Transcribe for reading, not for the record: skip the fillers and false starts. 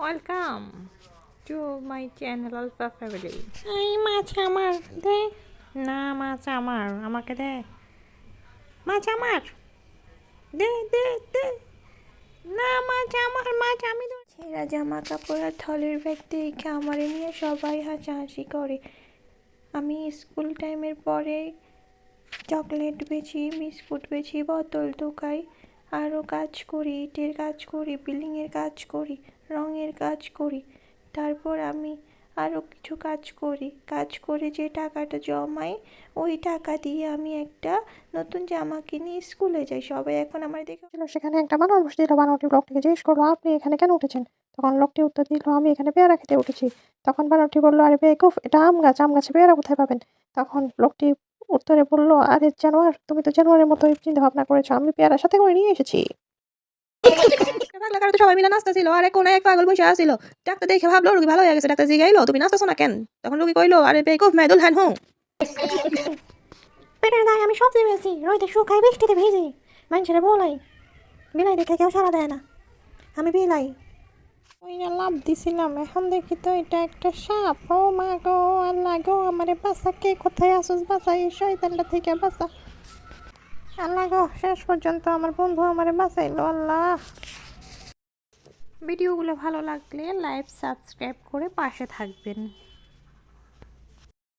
Welcome to my channel alpha family. এই মাছ আমার দে, না মাছ আমার, আমাকে দে মাছ আমার, দে দে দে, না মাছ আমার, মাছ আমি দেবো। ছেঁড়া জামা কাপড় আর থলের ব্যাগ দেখে আমারে নিয়ে সবাই হাসাহাসি করে। আমি স্কুল টাইমের পরে চকলেট বেচি, বিস্কুট বেচি, বোতল ঢোকাই, আরও কাজ করি, ইটের কাজ করি, বিল্ডিংয়ের কাজ করি, রঙের কাজ করি। তারপর আমি আরও কিছু কাজ করে যে টাকাটা জমাই, ওই টাকা দিয়ে আমি একটা নতুন জামা কিনে স্কুলে যাই। সবাই এখন আমার দেখে সেখানে একটা বানর বসেছিল। বানরটি লোকটিকে জিজ্ঞেস করলো, আপনি এখানে কেন উঠেছেন? তখন লোকটি উত্তর দিল, আমি এখানে পেয়ারা খেতে উঠেছি। তখন বানরটি বলল, আরে বেকুফ, এটা আম গাছ, আম গাছে পেয়ারা কোথায় পাবেন? তখন লোকটি উত্তরে বলল, আরে জানোয়ার, তুমি তো জানোয়ারের মতোই চিন্তা ভাবনা করেছো, আমি পেয়ারা সাথে করে নিয়ে এসেছি। পাগলা কারো তো সবাই মিলে নাচতেছিল, আর এক কোনায় এক পাগল বসে আসছিল। ডাক্তার দেখে ভাবলো রোগী ভালো হয়ে গেছে। ডাক্তার জিগাইলো, তুমি নাচতেছো না কেন? তখন রোগী কইলো, আরে বেকুফ, मैं दुल्हन हूँ। পেটের দায় আমি সবজি বেশি, রোদে শুকাই, বৃষ্টিতে ভিজি, মানুষেরা বলাই, বিলাই দেখে কেউ সারা দেয় না, আমি বিলাই। ওই লাভ দিছিলাম, এখন দেখি তো এটা একটা সাপ। ও মা গো, আল্লাহ গো, আমারে বাসা, কে কোথায় আসুস, বাসা, এই শয়তানটা থেকে বাসা। আল্লাহ গো, শেষ পর্যন্ত আমার বন্ধু আমারে বাঁচাইলো, আল্লাহ। ভিডিওগুলো ভালো লাগলে লাইক সাবস্ক্রাইব করে পাশে থাকবেন।